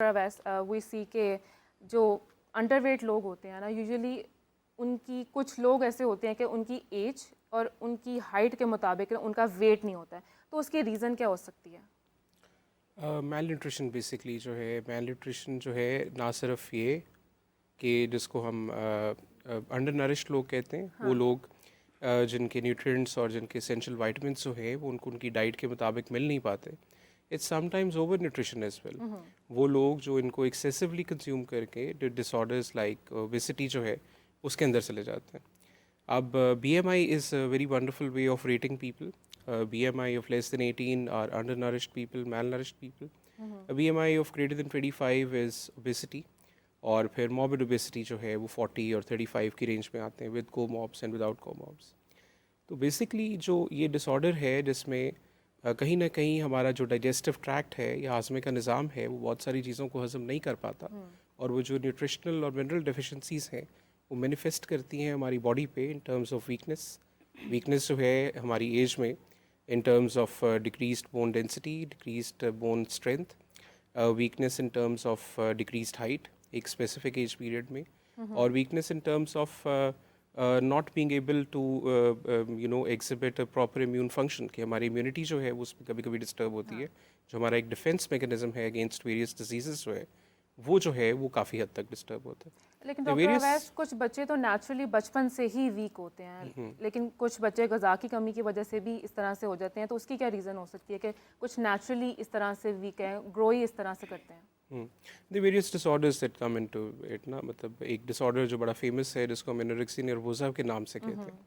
वैस वी सी के जो अंडरवेट लोग होते हैं ना, यूजुअली उनकी कुछ लोग ऐसे होते हैं कि उनकी एज और उनकी हाइट के मुताबिक उनका वेट नहीं होता है, तो उसकी रीज़न क्या हो सकती है? मेल न्यूट्रिशन बेसिकली जो है, मेल न्यूट्रिशन जो है ना सिर्फ ये कि जिसको हम अंडर नरिश्ड लोग कहते हैं, वो लोग जिनके न्यूट्रिएंट्स और जिनके एसेंशियल विटामिन्स जो है वो उनको उनकी डाइट के मुताबिक मिल नहीं पाते। It's sometimes over nutrition as well. वो लोग जो इनको एक्सेसिवली कंज्यूम करके डिसऑर्डर्स लाइक ओबेसिटी जो है उसके अंदर चले जाते हैं। अब BMI is a very wonderful way of rating people. BMI of less than 18 are undernourished people, malnourished people. A BMI of greater than 25 is obesity. और फिर morbid obesity जो है वो 40 और 35 की रेंज में आते हैं विद कोमॉर्ब्स एंड विदाउट कोमॉर्ब्स। तो बेसिकली जो ये डिसऑर्डर है जिसमें कहीं ना कहीं हमारा जो डाइजेस्टिव ट्रैक्ट है या हाजमे का निज़ाम है वो बहुत सारी चीज़ों को हज़म नहीं कर पाता, और वो जो न्यूट्रिशनल और मिनरल डेफिशिएंसीज़ हैं वो मैनिफेस्ट करती हैं हमारी बॉडी पे इन टर्म्स ऑफ वीकनेस जो है हमारी एज में, in terms of decreased bone density, decreased bone strength, weakness in terms of decreased height एक specific age period में, और weakness in terms of not being able to exhibit a proper immune function, कि हमारी immunity जो है वो उसमें कभी कभी disturb होती है, जो हमारा एक defense mechanism है against various diseases जो है वो जो है वो काफ़ी हद तक डिस्टर्ब होता है। लेकिन डॉक्टर अवैस, कुछ बच्चे तो नेचुरली बचपन से ही वीक होते हैं, लेकिन कुछ बच्चे ग़िज़ा की कमी की वजह से भी इस तरह से हो जाते हैं, तो उसकी क्या रीज़न हो सकती है कि कुछ नेचुरली इस तरह से वीक हैं, ग्रो ही इस तरह से करते हैं? The various disorders that come into it ना, मतलब एक डिसऑर्डर जो बड़ा फेमस है जिसको हम एनोरेक्सिया नर्वोसा के नाम से कहते हैं,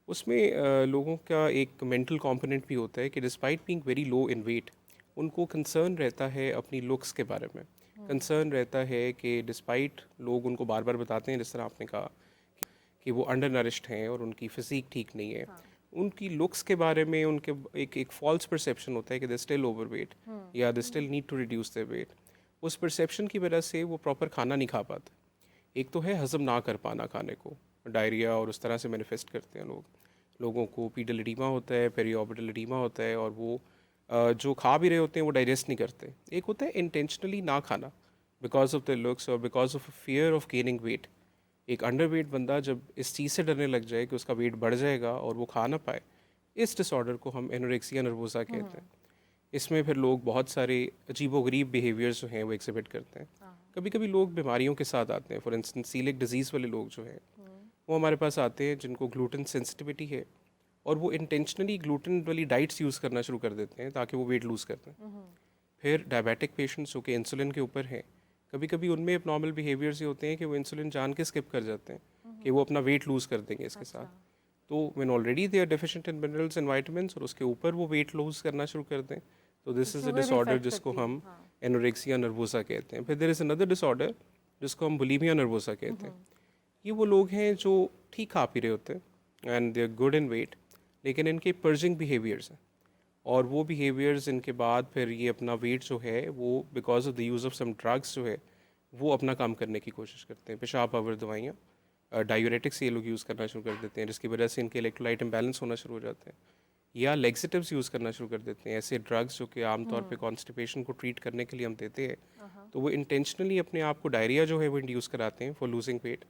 उसमें लोगों का एक मेंटल कंपोनेंट भी होता है कि डिस्पाइट बीइंग वेरी लो इन वेट उनको कंसर्न रहता है अपनी लुक्स के बारे में, कंसर्न रहता है कि डिस्पाइट लोग उनको बार बार बताते हैं, जिस तरह आपने कहा कि वो अंडर नरिश्ड हैं और उनकी फिजिक ठीक नहीं है, उनकी लुक्स के बारे में उनके एक फॉल्स परसेप्शन होता है कि दे स्टिल ओवरवेट या they still need to reduce their weight. उस परसेप्शन की वजह से वो प्रॉपर खाना नहीं खा पाते। एक तो है हज़म ना कर पाना खाने को, डायरिया और उस तरह से मैनिफेस्ट करते हैं लोगों को पीडल एडीमा होता है, पेरिऑर्बिटल एडीमा होता है, और वो जो खा भी रहे होते हैं वो डाइजेस्ट नहीं करते। एक होता है इंटेंशनली ना खाना बिकॉज ऑफ द लुक्स और because of fear of gaining weight. एक अंडर वेट बंदा जब इस चीज़ से डरने लग जाए कि उसका वेट बढ़ जाएगा और वो खा ना पाए, इस डिसऑर्डर को हम एनोरेक्सिया नर्वोसा कहते हैं। इसमें फिर लोग बहुत सारे अजीबोगरीब बिहेवियर्स जो हैं वो एग्जिबिट करते हैं। कभी कभी लोग बीमारियों के साथ आते हैं, फॉर इंस्टेंस सीलिक डिजीज़ वाले लोग जो हैं वो हमारे पास आते हैं जिनको ग्लूटेन सेंसिटिविटी है, और वो इंटेंशनली ग्लूटेन वाली डाइट्स यूज़ करना शुरू कर देते हैं ताकि वो वेट लूज़ कर दें। फिर डायबिटिक पेशेंट्स जो कि इंसुलिन के ऊपर हैं, कभी कभी उनमें नॉर्मल बिहेवियर्स ये होते हैं कि वो इंसुलिन जान के स्किप कर जाते हैं कि वो अपना वेट लूज़ कर देंगे इसके साथ। तो when already they are deficient in minerals and vitamins और उसके ऊपर वो वेट लूज़ करना शुरू कर दें, तो दिस इज़ अ डिसऑर्डर जिसको हम एनोरेक्सिया नर्वोसा कहते हैं। फिर देयर इज़ अनदर डिसऑर्डर जिसको हम बुलिमिया नर्वोसा कहते हैं। ये वो लोग हैं जो ठीक खा पी रहे होते हैं and they are good in weight, लेकिन इनके पर्जिंग बिहेवियर्स हैं, और वो बिहेवियर्स इनके बाद फिर ये अपना वेट जो है वो because of the use of some drugs जो है वो अपना काम करने की कोशिश करते हैं। पेशाब आवर दवाइयाँ, डायूरेटिक्स ये लोग यूज़ करना शुरू कर देते हैं, जिसकी वजह से इनके इलेक्ट्रोलाइट इम्बैलेंस होना शुरू हो जाते हैं, या लेक्सिटिव्स यूज़ करना शुरू कर देते हैं, ऐसे ड्रग्स जो कि आमतौर पे कॉन्स्टिपेशन को ट्रीट करने के लिए हम देते हैं। तो वो इंटेंशनली अपने आप को डायरिया जो है वो इंड्यूस कराते हैं फॉर लूजिंग वेट।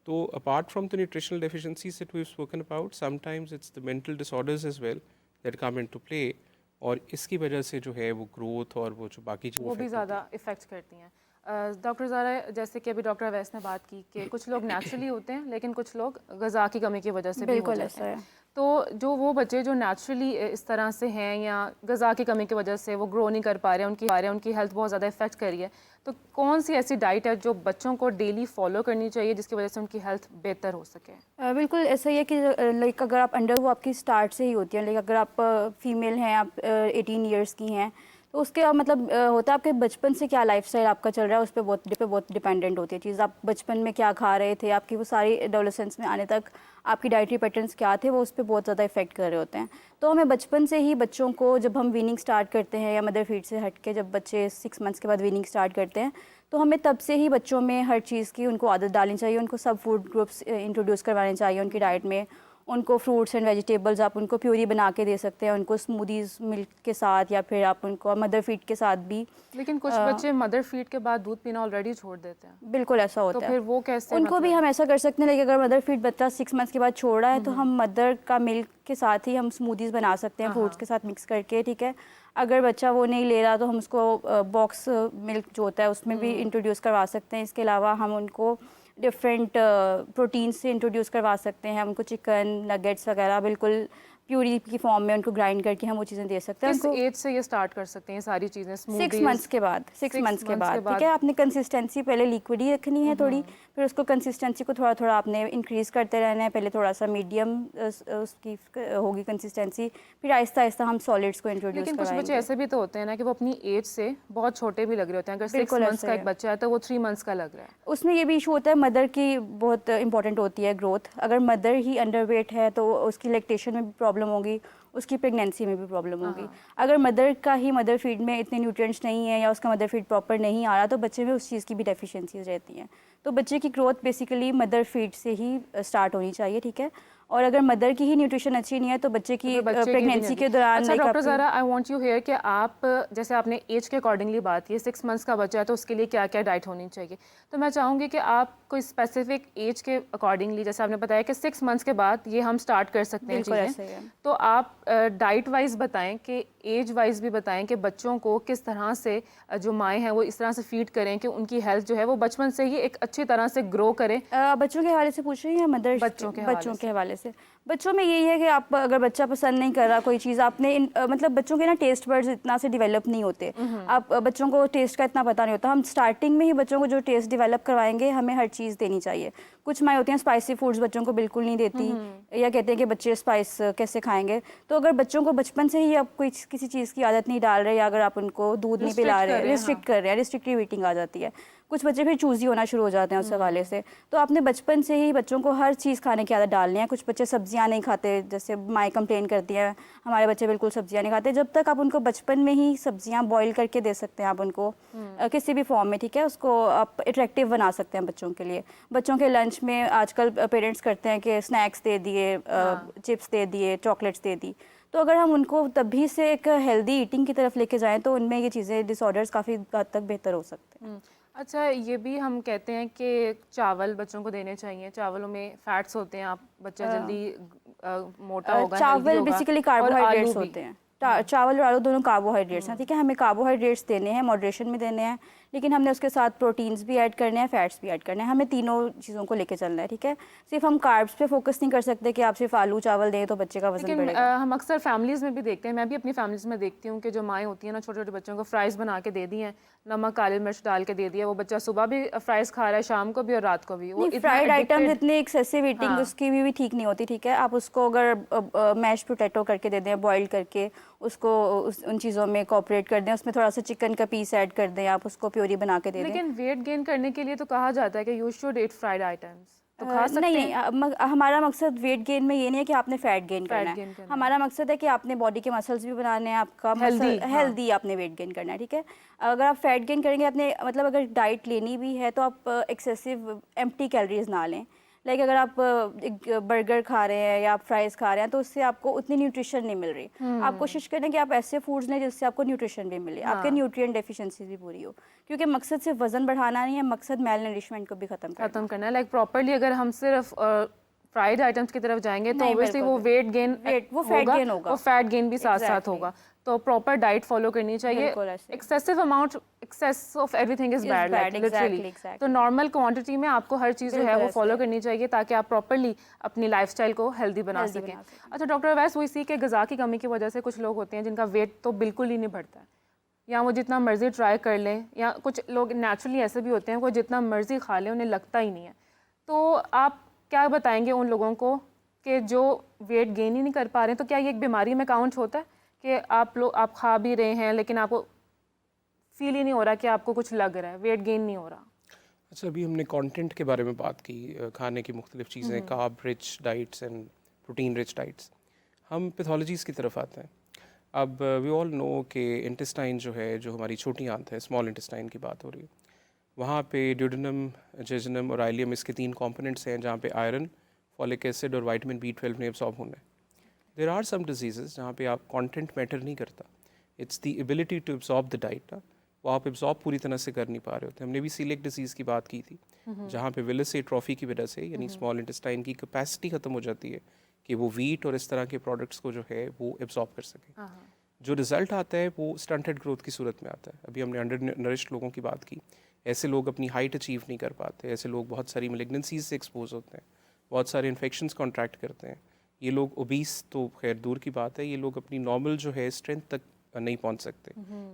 तो apart from the nutritional deficiencies that we have spoken about, sometimes it's the mental disorders as well that come into play, और इसकी वजह से जो है वो ग्रोथ और वो जो बाकी चीज़ें वो भी ज़्यादा इफ़ेक्ट करती हैं। डॉक्टर ज़ारा, जैसे कि अभी डॉक्टर अवैस ने बात की कि कुछ लोग नेचुरली होते हैं, लेकिन कुछ लोग ग़िज़ा की कमी की वजह से भी हो जाते हैं। तो जो वो बच्चे जो नेचुरली इस तरह से हैं या ग़िज़ा की कमी की वजह से वो ग्रो नहीं कर पा रहे हैं, उनकी हेल्थ बहुत ज़्यादा इफ़ेक्ट कर रही है, तो कौन सी ऐसी डाइट है जो बच्चों को डेली फॉलो करनी चाहिए जिसकी वजह से उनकी हेल्थ बेहतर हो सके? बिल्कुल ऐसा ही है कि लाइक अगर आप अंडर वो आपकी स्टार्ट से ही होती है, लाइक अगर आप फीमेल हैं, आप 18 ईयर्स की हैं, तो उसके मतलब होता है आपके बचपन से क्या लाइफस्टाइल आपका चल रहा है उस पर बहुत डिपेंडेंट होती है चीज़। आप बचपन में क्या खा रहे थे, आपकी वो सारी एडोलेसेंस में आने तक आपकी डाइटरी पैटर्न्स क्या थे, वो उस पर बहुत ज़्यादा इफेक्ट कर रहे होते हैं। तो हमें बचपन से ही बच्चों को, जब हम वीनिंग स्टार्ट करते हैं या मदर फीड से हट के जब बच्चे 6 मंथ्स के बाद वीनिंग स्टार्ट करते हैं, तो हमें तब से ही बच्चों में हर चीज़ की उनको आदत डालनी चाहिए, उनको सब फूड ग्रुप्स इंट्रोड्यूस करवाने चाहिए उनकी डाइट में, उनको फ्रूट्स एंड वेजिटेबल्स आप उनको प्यूरी बना के दे सकते हैं, उनको स्मूदीज़ मिल्क के साथ या फिर आप उनको मदर फीड के साथ भी। लेकिन कुछ बच्चे मदर फीड के बाद दूध पीना ऑलरेडी छोड़ देते हैं। बिल्कुल ऐसा तो होता है। फिर वो कैसे उनको भी हम ऐसा कर सकते हैं, लेकिन अगर मदर फीड बच्चा 6 मंथ्स के बाद छोड़ रहा है तो हम मदर का मिल्क के साथ ही हम स्मूदीज़ बना सकते हैं फ्रूट्स के साथ मिक्स करके, ठीक है। अगर बच्चा वो नहीं ले रहा तो हम उसको बॉक्स मिल्क जो होता है उसमें भी इंट्रोड्यूस करवा सकते हैं। इसके अलावा हम उनको डिफरेंट प्रोटीन से इंट्रोड्यूस करवा सकते हैं। हम उनको चिकन नगेट्स वगैरह बिल्कुल प्यूरी की फॉर्म में उनको ग्राइंड करके हम वो चीज़ें दे सकते हैं। किस एज से ये स्टार्ट कर सकते हैं सारी चीज़ें? 6 मंथ्स के बाद, 6 मंथ्स के बाद, ठीक है। आपने कंसिस्टेंसी पहले लिक्विड ही रखनी है थोड़ी, फिर उसको कंसिस्टेंसी को थोड़ा थोड़ा आपने इंक्रीज़ करते रहना है। पहले थोड़ा सा मीडियम उसकी होगी कंसिस्टेंसी, फिर आहिस्ता आहिस्ता हम सॉलिड्स को इंट्रोड्यूस लेकिन कुछ कराएंगे। बच्चे ऐसे भी तो होते हैं ना कि वो अपनी एज से बहुत छोटे भी लग रहे होते हैं। अगर 6 मंथ्स का एक बच्चा है तो वो 3 मंथ्स का लग रहा है। उसमें ये भी इशू होता है, मदर की बहुत इंपॉर्टेंट होती है ग्रोथ। अगर मदर ही अंडरवेट है तो उसकी लैक्टेशन में भी प्रॉब्लम होगी, उसकी प्रेगनेंसी में भी प्रॉब्लम होगी। अगर मदर का ही मदर फीड में इतने न्यूट्रिएंट्स नहीं है या उसका मदर फीड प्रॉपर नहीं आ रहा तो बच्चे में उस चीज़ की भी डेफिशिएंसीज रहती हैं। तो बच्चे की ग्रोथ बेसिकली मदर फीड से ही स्टार्ट होनी चाहिए, ठीक है। और अगर मदर की ही न्यूट्रिशन अच्छी नहीं है तो बच्चे की प्रेगनेंसी के दौरान अच्छा doctor Zara, I want you here कि आप जैसे आपने एज के अकॉर्डिंगली बात की, 6 मंथ्स का बच्चा है तो उसके लिए क्या क्या डाइट होनी चाहिए, तो मैं चाहूँगी कि आप कोई स्पेसिफिक एज के अकॉर्डिंगली, जैसे आपने बताया कि 6 मंथ्स के बाद ये हम स्टार्ट कर सकते हैं चीज़ें, तो आप डाइट वाइज बताएं कि एज वाइज भी बताएं कि बच्चों को किस तरह से जो माएँ हैं वो इस तरह से फीड करें कि उनकी हेल्थ जो है वो बचपन से ही एक अच्छी तरह से ग्रो करें। बच्चों के हवाले से पूछ रही हैं या मदर? बच्चों के हवाले से। बच्चों में यही है कि आप अगर बच्चा पसंद नहीं कर रहा कोई चीज़, आपने मतलब बच्चों के ना टेस्ट बर्ड्स इतना से डेवलप नहीं होते। आप बच्चों को टेस्ट का इतना पता नहीं होता। हम स्टार्टिंग में ही बच्चों को जो टेस्ट डेवलप करवाएंगे, हमें हर चीज़ देनी चाहिए। कुछ माएँ होती हैं स्पाइसी फूड्स बच्चों को बिल्कुल नहीं देती या कहते हैं कि बच्चे स्पाइस कैसे खाएंगे। तो अगर बच्चों को बचपन से ही आप कोई किसी चीज़ की आदत नहीं डाल रहे या अगर आप उनको दूध नहीं पिला रहे, रिस्ट्रिक्ट कर रहे हैं, रिस्ट्रिक्टिव ईटिंग आ जाती है। कुछ बच्चे फिर चूज़ी होना शुरू हो जाते हैं उस हवाले से। तो आपने बचपन से ही बच्चों को हर चीज़ खाने की आदत डालनी है। कुछ बच्चे सब्जियां नहीं खाते, जैसे माएँ कंप्लेन करती हैं हमारे बच्चे बिल्कुल सब्जियां नहीं खाते। जब तक आप उनको बचपन में ही सब्जियां बॉईल करके दे सकते हैं आप उनको किसी भी फॉर्म में, ठीक है, उसको आप अट्रैक्टिव बना सकते हैं बच्चों के लिए। बच्चों के लंच में आजकल पेरेंट्स करते हैं कि स्नैक्स दे दिए, चिप्स दे दिए, चॉकलेट्स दे दी। तो अगर हम उनको तभी से एक हेल्दी ईटिंग की तरफ लेके जाएँ तो उनमें ये चीज़ें डिसऑर्डर्स काफ़ी हद तक बेहतर हो सकते हैं। अच्छा, ये भी हम कहते हैं कि चावल बच्चों को देने चाहिए। चावलों में फैट्स होते हैं, आप बच्चा जल्दी मोटा होगा, चावल बेसिकली कार्बोहाइड्रेट्स होते हैं। चावल और आलू दोनों कार्बोहाइड्रेट्स हैं, ठीक है। हमें कार्बोहाइड्रेट्स देने हैं, मॉडरेशन में देने हैं, लेकिन हमने उसके साथ प्रोटीन्स भी ऐड करने हैं, फैट्स भी ऐड करने हैं। हमें तीनों चीज़ों को लेके चलना है, ठीक है। सिर्फ हम कार्ब्स पे फोकस नहीं कर सकते कि आप सिर्फ आलू चावल दें तो बच्चे का वजन बढ़ेगा। हम अक्सर फैमिलीज़ में भी देखते हैं, मैं भी अपनी फैमिलीज़ में देखती हूँ कि जो माएँ होती हैं ना, छोटे छोटे बच्चों को फ्राइज़ बना के दे दी हैं, नमक काली मिर्च डाल के दे दिया, वो बच्चा सुबह भी फ्राइज़ खा रहा है, शाम को भी और रात को भी। वो फ्राइड आइटम्स इतने एक्सेसिव ईटिंग उसकी भी ठीक नहीं होती, ठीक है। आप उसको अगर मैश पोटैटो करके दे दें, बॉईल करके उसको उन चीज़ों में कॉपरेट कर दें, उसमें थोड़ा सा चिकन का पीस ऐड कर दें, आप उसको प्योरी बना के दे दें। लेकिन वेट गेन करने के लिए तो कहा जाता है कि you should eat fried items, तो खा सकते हैं? नहीं, हमारा मकसद वेट गेन में ये नहीं है कि आपने फैट गेन करना है। हमारा मकसद है कि आपने बॉडी के मसल्स भी बनाने हैं, आपका हेल्दी आपने वेट गेन करना है, ठीक है। अगर आप फैट गेन करेंगे, आपने मतलब अगर डाइट लेनी भी है तो आप एक्सेसिव एम्प्टी कैलोरीज ना लें। लाइक अगर आप एक बर्गर खा रहे हैं या आप फ्राइज़ खा रहे हैं तो उससे आपको उतनी न्यूट्रिशन नहीं मिल रही। आप कोशिश करें कि आप ऐसे फूड्स लें जिससे आपको न्यूट्रिशन भी मिले, आपके न्यूट्रिएंट डेफिशिएंसी भी पूरी हो, क्योंकि मकसद सिर्फ वजन बढ़ाना नहीं है, मकसद मेल नरिशमेंट को भी खत्म करना है। लाइक प्रॉपर्ली अगर हम सिर्फ फ्राइड आइटम्स की तरफ जाएंगे तो ऑब्वियसली वो वेट गेन, वो फैट गेन होगा, वो फैट गेन भी साथ साथ होगा। तो प्रॉपर डाइट फॉलो करनी चाहिए। Excessive amount, excess of everything is bad, literally. तो नॉर्मल क्वांटिटी में आपको हर चीज़ जो है वो फॉलो करनी चाहिए ताकि आप प्रॉपर्ली अपनी लाइफस्टाइल को हेल्दी बना सकें। अच्छा डॉक्टर अवैस, वो इसी के ग़िज़ा की कमी की वजह से कुछ लोग होते हैं जिनका वेट तो बिल्कुल ही नहीं बढ़ता है, या वो जितना मर्जी ट्राई कर लें, या कुछ लोग नेचुरली ऐसे भी होते हैं वो जितना मर्जी खा लें उन्हें लगता ही नहीं है। तो आप क्या बताएंगे उन लोगों को कि जो वेट गेन ही नहीं कर पा रहे हैं? तो क्या ये एक बीमारी में काउंट होता है कि आप खा भी रहे हैं लेकिन आपको फील ही नहीं हो रहा कि आपको कुछ लग रहा है, वेट गेन नहीं हो रहा? अच्छा, अभी हमने कंटेंट के बारे में बात की, खाने की मुख्तलिफ चीज़ें, carb rich diets and protein rich diets. हम पैथोलॉजीज़ की तरफ आते हैं। अब वी ऑल नो कि इंटेस्टाइन जो है, जो हमारी छोटी आंत है, स्मॉल इंटेस्टाइन की बात हो रही है, वहाँ पे ड्यूडेनम, जेजुनम और आइलियम, इसके 3 कंपोनेंट्स हैं जहाँ पे आयरन, फॉलिक एसिड और विटामिन B12 ने एब्जॉर्ब होना है। देयर आर सम डिजीजेस जहाँ पे आप कंटेंट मैटर नहीं करता, it's the ability to absorb the diet, वो आप एब्जॉर्ब पूरी तरह से कर नहीं पा रहे होते। हमने भी सीलिक डिजीज़ की बात की थी, जहाँ पे विलिस एट्रोफी की वजह से यानी स्मॉल इंटेस्टाइन की कैपेसिटी ख़त्म हो जाती है कि वो वीट और इस तरह के प्रोडक्ट्स को जो है वो एब्जॉर्ब कर सके। जो रिज़ल्ट आता है वो स्टंटेड ग्रोथ की सूरत में आता है। अभी हमने अंडर नरिश्ड लोगों की बात की, ऐसे लोग अपनी हाइट अचीव नहीं कर पाते, ऐसे लोग बहुत सारी मेलिग्नेंसीज से एक्सपोज होते हैं, बहुत सारे इन्फेक्शंस कॉन्ट्रैक्ट करते हैं। ये लोग ओबीस तो खैर दूर की बात है, ये लोग अपनी नॉर्मल जो है स्ट्रेंथ तक नहीं पहुंच सकते।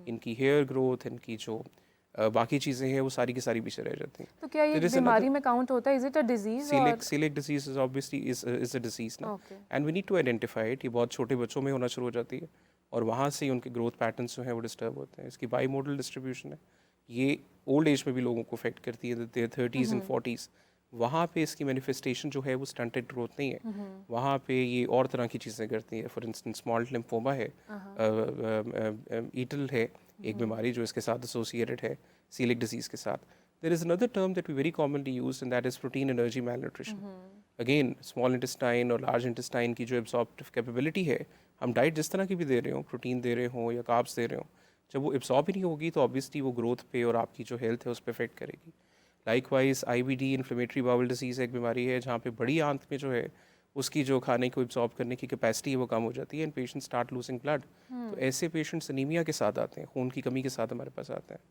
इनकी हेयर ग्रोथ, इनकी जो बाकी चीज़ें हैं वो सारी की सारी पीछे रह जाती हैं। तो क्या ये बीमारी में काउंट होता है? Is it a disease? celiac disease is obviously is a disease ना, and we need to identify it। ये बहुत छोटे बच्चों में होना शुरू हो जाती है और वहाँ से ही उनके ग्रोथ पैटर्न्स जो हैं वो डिस्टर्ब होते हैं। इसकी बाईमोडल डिस्ट्रीब्यूशन है, ये ओल्ड एज में भी लोगों को अफेक्ट करती है, 30s एंड 40s। वहाँ पे इसकी मैनिफेस्टेशन जो है वो स्टंटेड ग्रोथ नहीं है, वहाँ पे ये और तरह की चीज़ें करती है। फॉर इंस्टेंस स्मॉल लिम्फोमा है, ईटल है एक बीमारी जो इसके साथ एसोसिएटेड है सीलिक डिजीज़ के साथ। There is another term that we very commonly use and that is protein energy malnutrition. Again, small intestine और large intestine की जो absorptive capability है, हम डाइट जिस तरह की भी दे रहे हो, प्रोटीन दे रहे हो या कार्ब्स दे रहे हो, जब वो एब्जॉर्ब ही नहीं होगी तो ऑब्वियसली वो ग्रोथ पे और आपकी जो हेल्थ है उस पर इफेक्ट करेगी। Likewise IBD inflammatory bowel disease एक बीमारी है जहाँ पे बड़ी आंत में जो है उसकी जो खाने को एब्जॉर्ब करने की कैपेसिटी है वो कम हो जाती है and patient start losing blood. तो ऐसे पेशेंट्स अनीमिया के साथ आते हैं, खून की कमी के साथ हमारे पास आते हैं।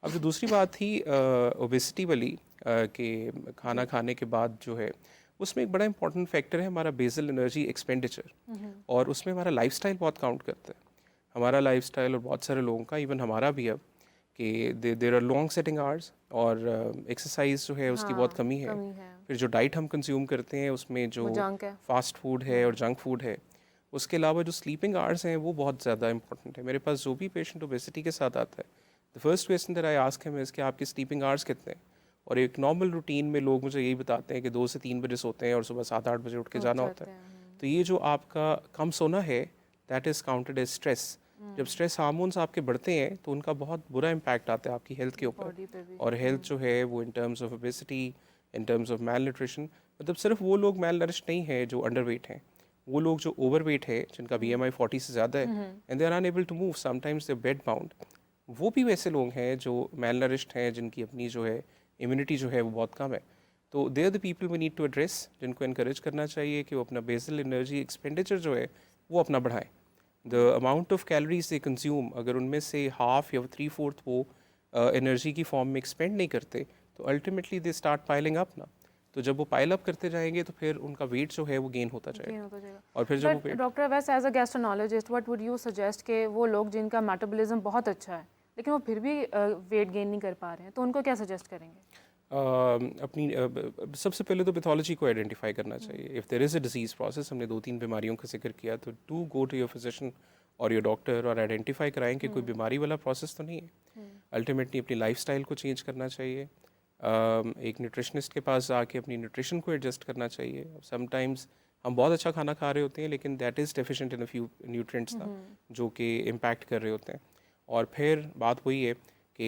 अब जो दूसरी बात थी ओबेसिटी वाली कि खाना खाने के बाद जो है उसमें एक बड़ा इंपॉर्टेंट फैक्टर है हमारा बेसल एनर्जी एक्सपेंडिचर, और उसमें हमारा लाइफस्टाइल बहुत काउंट करता है। हमारा लाइफस्टाइल और बहुत सारे लोगों का, इवन हमारा भी अब, कि there are long sitting hours और एक्सरसाइज जो है उसकी बहुत कमी है। फिर जो डाइट हम कंज्यूम करते हैं उसमें जो फास्ट फूड है और जंक फूड है, उसके अलावा जो स्लीपिंग आवर्स हैं वो बहुत ज़्यादा इंपॉर्टेंट है। मेरे पास जो भी पेशेंट ओबेसिटी के साथ आता है, the first question that I ask him is कि आपके स्लीपिंग आवर्स कितने हैं। और एक नॉर्मल रूटीन में लोग मुझे यही बताते हैं कि 2 से 3 बजे सोते हैं और सुबह 7-8 बजे उठ के जाना होता है। तो ये जो आपका कम सोना है that is counted as stress. जब स्ट्रेस हार्मोन्स आपके बढ़ते हैं तो उनका बहुत बुरा इम्पैक्ट आता है आपकी हेल्थ के ऊपर। और हेल्थ जो है वो in terms of obesity, in terms of malnutrition, मतलब सिर्फ वो लोग मैल नरिश्ड नहीं है जो अंडरवेट हैं, वो लोग जो ओवरवेट है जिनका BMI 40 से ज़्यादा है and they are unable to move, sometimes they bed bound, वो भी वैसे लोग हैं जो मैल नरिश्ड हैं, जिनकी अपनी जो है इम्यूनिटी जो है वो बहुत कम है। तो they are the people we need to address, जिनको इनकरेज करना चाहिए कि वो अपना बेसल एनर्जी एक्सपेंडिचर जो है वो अपना बढ़ाएं। The amount of calories they consume, अगर उनमें से हाफ या 3/4 वो एनर्जी की फॉर्म में एक्सपेंड नहीं करते तो ultimately they start piling up ना। तो जब वो पाइल अप करते जाएंगे तो फिर उनका वेट जो है वो गेन होता जाएगा। और फिर जब वो डॉक्टर वैसे as a gastroenterologist what would you suggest कि वो लोग जिनका मेटाबॉलिज्म बहुत अच्छा है लेकिन वो फिर भी वेट गेन नहीं कर पा रहे हैं, तो उनको क्या सजेस्ट करेंगे? अपनी सबसे पहले तो पैथोलॉजी को आइडेंटिफाई करना चाहिए। If there is a disease process, हमने 2-3 बीमारियों का जिक्र किया, तो do go to your physician और योर डॉक्टर और आइडेंटिफाई कराएं कि कोई बीमारी वाला प्रोसेस तो नहीं है। अल्टीमेटली अपनी लाइफस्टाइल को चेंज करना चाहिए, एक न्यूट्रिशनिस्ट के पास आके अपनी न्यूट्रिशन को एडजस्ट करना चाहिए। समटाइम्स हम बहुत अच्छा खाना खा रहे होते हैं लेकिन that is deficient in a few nutrients ना, जो कि इम्पैक्ट कर रहे होते हैं। और फिर बात वही है कि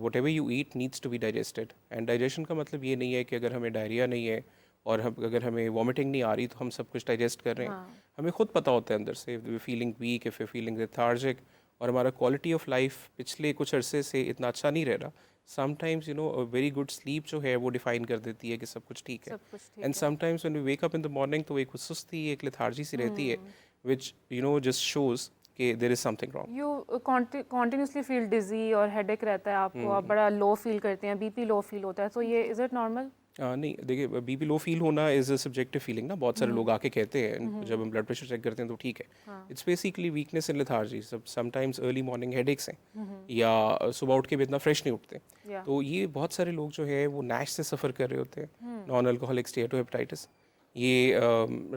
whatever you eat needs to be digested, and digestion का मतलब ये नहीं है कि अगर हमें डायरिया नहीं है और अगर हमें वॉमिटिंग नहीं आ रही तो हम सब कुछ डाइजेस्ट कर रहे हैं। हमें खुद पता होता है अंदर से, if we feeling weak, if we feeling lethargic, और हमारा क्वालिटी ऑफ लाइफ पिछले कुछ अरसे से इतना अच्छा नहीं रह रहा। समटाइम्स वेरी गुड स्लीप जो है वो डिफाइन कर देती है कि सब कुछ ठीक है, and sometimes when we wake up in the morning तो एक सुस्ती, एक लेथार्जी सी रहती है विच जस्ट शोज कि there is something wrong. You continuously feel dizzy और हेडेक रहता है आपको, आप बड़ा लो फील करते हैं, BP लो फील होता है, तो ये इज इट नॉर्मल? नहीं, देखिए BP लो फील होना इज़ अ सब्जेक्टिव फीलिंग ना। बहुत सारे लोग आके कहते हैं जब हम ब्लड प्रेशर चेक करते हैं तो ठीक है, it's basically weakness in lethargy. Sometimes early morning headaches हैं या सुबह उठ के भी इतना फ्रेश नहीं उठते, तो ये बहुत सारे लोग जो है वो नैश से सफ़र कर रहे होते हैं, नॉन अल्कोहलिक स्टेटोहेपेटाइटिस। ये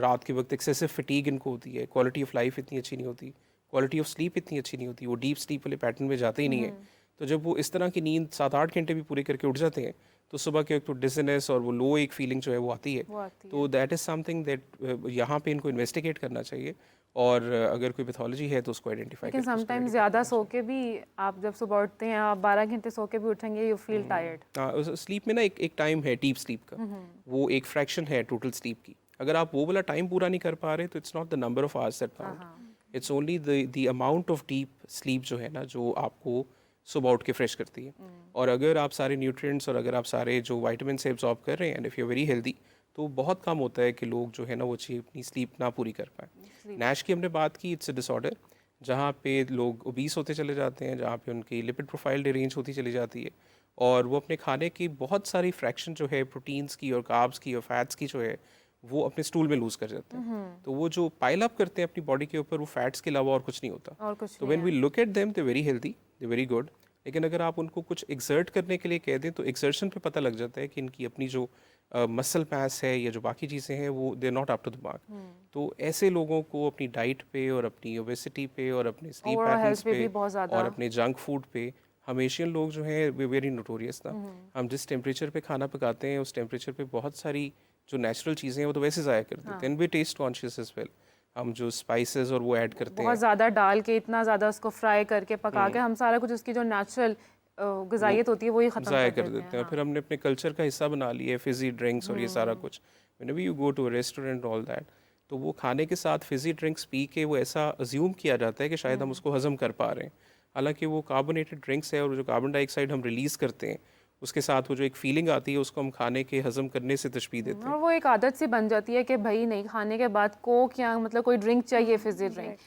रात के वक्त एक्सेसिव फटीग इनको होती है, क्वालिटी ऑफ लाइफ इतनी अच्छी नहीं होती, क्वालिटी ऑफ स्लीप इतनी अच्छी नहीं होती, वो डीप स्लीप वाले पैटर्न में जाते ही नहीं है। तो जब वो इस तरह की नींद 7-8 घंटे भी पूरे करके उठ जाते हैं तो सुबह के एक तो डिजीनेस और वो लो एक फीलिंग जो है वो आती है। तो दैट इज़ समथिंग दैट यहाँ पे इनको इन्वेस्टिगेट करना चाहिए और अगर कोई पैथोलॉजी है तो उसको आइडेंटिफाई लेकिन समटाइम्स ज़्यादा सो के भी आप जब सुबह उठते हैं आप 12 घंटे सो के भी उठेंगे यू फील टायर्ड। स्लीप में ना एक टाइम है डीप स्लीप का, वो एक फ्रैक्शन है टोटल स्लीप की। अगर आप वो वाला टाइम पूरा नहीं कर पा रहे तो it's not the number of hours that count, it's only the amount of deep sleep जो है ना जो आपको सुबह उठ के फ्रेश करती है। और अगर आप सारे न्यूट्रिएंट्स और अगर आप सारे जो वाइटामिन से एब्जॉर्ब कर रहे हैं and if you very healthy, तो बहुत कम होता है कि लोग जो है ना वो अपनी स्लीप ना पूरी कर पाए। नैश की हमने बात की, इट्स अ डिसऑर्डर जहाँ पे लोग ओबीस होते चले जाते हैं, जहाँ पे उनकी लिपिड प्रोफाइल डिरेंज होती चली जाती है और वो अपने खाने की बहुत सारी फ्रैक्शन जो है प्रोटीन्स की और कार्ब्स की और फैट्स की जो है वो अपने स्टूल में लूज़ कर जाते हैं। तो वो जो पाइल अप करते हैं अपनी बॉडी के ऊपर वो फैट्स के अलावा और कुछ नहीं होता। और कुछ तो when we look at them they very healthy, they very good, लेकिन अगर आप उनको कुछ एक्सर्ट करने के लिए कह दें तो एक्सर्शन पे पता लग जाता है कि इनकी अपनी जो मसल मास है या जो बाकी चीज़ें हैं वो they not up to the mark. तो ऐसे लोगों को अपनी डाइट पे और अपनी ओबेसिटी पे और अपने स्लीप पैटर्न्स पे और अपने जंक फूड पे, हम एशियन लोग जो हैं वे वेरी नोटोरियस ना, हम जिस टेम्परेचर पे खाना पकाते हैं उस टेम्परेचर पे बहुत सारी जो नेचुरल चीज़ें हैं वो तो वैसे ज़ाया कर देते हैं। And we taste conscious as well, हम जो स्पाइसेस और वो ऐड करते हैं बहुत ज़्यादा डाल के इतना ज़्यादा उसको फ्राई करके पका के हम सारा कुछ उसकी जो नेचुरल ग़िज़ाइयत होती है वही ख़त्म ज़ाया कर कर देते हैं। फिर हमने अपने कल्चर का हिस्सा बना लिया है फिज़ी ड्रिंक्स और ये सारा कुछ। Whenever you go to a restaurant all that, तो वो खाने के साथ फिज़ी ड्रिंक्स पी के वो ऐसा अज्यूम किया जाता है कि शायद हम उसको हज़म कर पा रहे हैं, हालांकि वो कार्बोनेटेड ड्रिंक्स है और जो कार्बन डाइऑक्साइड हम रिलीज़ करते हैं उसके साथ वो जो एक फीलिंग आती है उसको हम खाने के हज़म करने से तशबीह देते हैं। और वो एक आदत सी बन जाती है कि भाई नहीं खाने के बाद कोक या मतलब कोई ड्रिंक चाहिए, फिज़ी ड्रिंक।